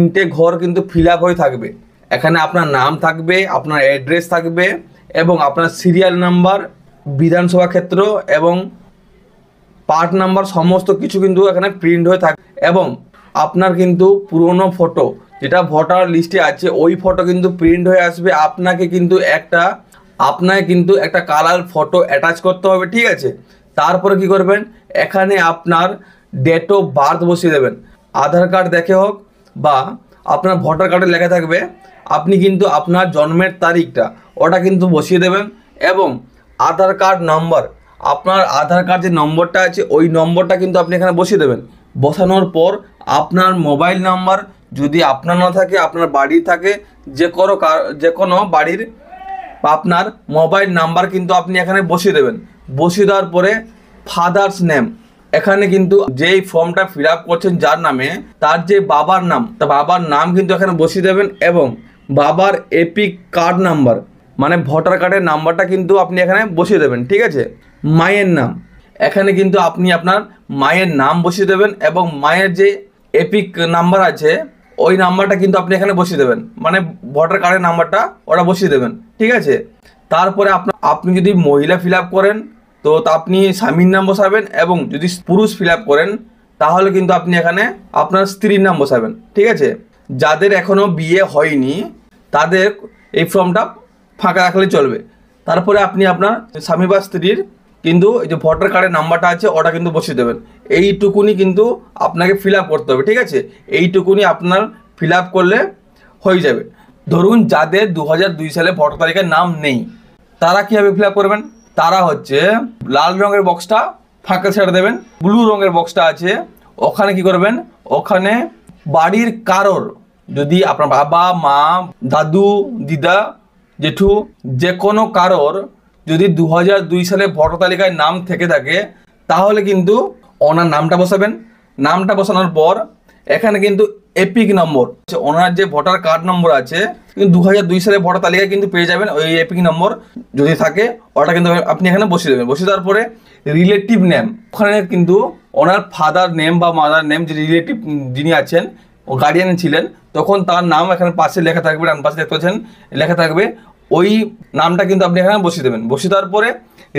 তিনটে ঘর কিন্তু ফিল আপ হয়ে থাকবে। এখানে আপনার নাম থাকবে, আপনার অ্যাড্রেস থাকবে এবং আপনার সিরিয়াল নাম্বার, বিধানসভা ক্ষেত্র এবং পার্ট নাম্বার সমস্ত কিছু কিন্তু এখানে প্রিন্ট হয়ে থাকে। এবং আপনার কিন্তু পুরনো ফটো যেটা ভোটার লিস্টে আছে ওই ফটো কিন্তু প্রিন্ট হয়ে আসবে। আপনাকে কিন্তু একটা কালার ফটো অ্যাটাচ করতে হবে, ঠিক আছে। তারপরে কি করবেন, এখানে আপনার ডেট অফ বার্থ বসিয়ে দেবেন। আধার কার্ড দেখে হোক বা আপনার ভোটার কার্ডে লেখা থাকবে, আপনি কিন্তু আপনার জন্মের তারিখটা ওটা কিন্তু বসিয়ে দেবেন। এবং আধার কার্ড নম্বর, আপনার আধার কার্ড যে নম্বরটা আছে ওই নম্বরটা কিন্তু আপনি এখানে বসিয়ে দেবেন। বসানোর পর আপনার মোবাইল নাম্বার, যদি আপনার না থাকে আপনার বাড়ির থাকে, যে কোনো বাড়ির আপনার মোবাইল নাম্বার কিন্তু আপনি এখানে বসিয়ে দেবেন। বসিয়ে দেওয়ার পরে ফাদার্স নেম, এখানে কিন্তু যেই ফর্মটা ফিল আপ করছেন যার নামে, তার যে বাবার নাম, তার বাবার নাম কিন্তু এখানে বসিয়ে দেবেন। এবং বাবার এপিক কার্ড নাম্বার মানে ভোটার কার্ডের নাম্বারটা কিন্তু আপনি এখানে বসিয়ে দেবেন, ঠিক আছে। মায়ের নাম, এখানে কিন্তু আপনি আপনার মায়ের নাম বসিয়ে দেবেন এবং মায়ের যে এপিক নাম্বার আছে ওই নাম্বারটা কিন্তু আপনি এখানে বসিয়ে দেবেন, মানে ভোটার কার্ডের নাম্বারটা ওটা বসিয়ে দেবেন, ঠিক আছে। তারপরে আপনি যদি মহিলা ফিল আপ করেন তো আপনি স্বামীর নাম বসাবেন, এবং যদি পুরুষ ফিল আপ করেন তাহলে কিন্তু আপনি এখানে আপনার স্ত্রীর নাম বসাবেন, ঠিক আছে। যাদের এখনও বিয়ে হয়নি তাদের এই ফর্মটা ফাঁকা রাখলে চলবে। তারপরে আপনি আপনার স্বামী বা স্ত্রীর কিন্তু এই যে ভোটার কার্ডের নাম্বারটা আছে ওটা কিন্তু বসিয়ে দেবেন। এইটুকুনি কিন্তু আপনাকে ফিল আপ করতে হবে, ঠিক আছে। এইটুকুনি আপনার ফিল আপ করলে হয়ে যাবে। ধরুন যাদের 2002 সালে ভোটার তালিকায় নাম নেই তারা কীভাবে ফিল আপ করবেন, তারা হচ্ছে লাল রঙের বক্সটা ফাঁকা ছেড়ে দেবেন। ব্লু রঙের বক্সটা আছে ওখানে কি করবেন, ওখানে বাড়ির কারোর, যদি আপনার বাবা মা দাদু দিদা জেঠু যে কোনো কারোর যদি 2002 সালে ভোটার তালিকায় নাম থেকে থাকে তাহলে কিন্তু ওনার নামটা বসাবেন। নামটা বসানোর পর এখানে কিন্তু এপিক নম্বর, ওনার যে ভোটার কার্ড নম্বর আছে কিন্তু 2002 সালে ভোটার তালিকায় কিন্তু পেয়ে যাবেন ওই এপিক নম্বর যদি থাকে ওটা কিন্তু আপনি এখানে বসিয়ে দেবেন। বসিয়ে দেওয়ার পরে রিলেটিভ নেম, ওখানে কিন্তু ওনার ফাদার নেম বা মাদার নেম যে রিলেটিভ যিনি আছেন ও গার্ডিয়ান ছিলেন তখন তার নাম এখানে পাশে লেখা থাকবে, ডান পাশে দেখতে পাচ্ছেন লেখা থাকবে, ওই নামটা কিন্তু আপনি এখানে বসিয়ে দেবেন। বসিয়ে দেওয়ার পরে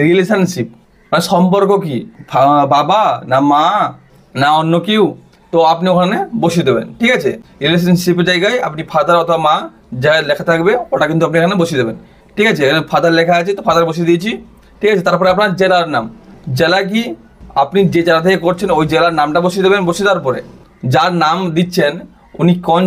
রিলেশনশিপ মানে সম্পর্ক কি, বাবা না মা না অন্য কেউ, তো আপনি ওখানে বসিয়ে দেবেন, ঠিক আছে। রিলেশনশিপের জায়গায় আপনি ফাদার অথবা মা যা লেখা থাকবে ওটা কিন্তু আপনি এখানে বসিয়ে দেবেন, ঠিক আছে। এখানে ফাদার লেখা আছে তো ফাদার বসিয়ে দিয়েছি, ঠিক আছে। তারপরে আপনার জেলার নাম, জেলা কি আপনি যে জেলা থেকে করছেন ওই জেলার নামটা বসিয়ে দেবেন। বসিয়ে দেওয়ার পরে যার নাম দিচ্ছেন উনি কোন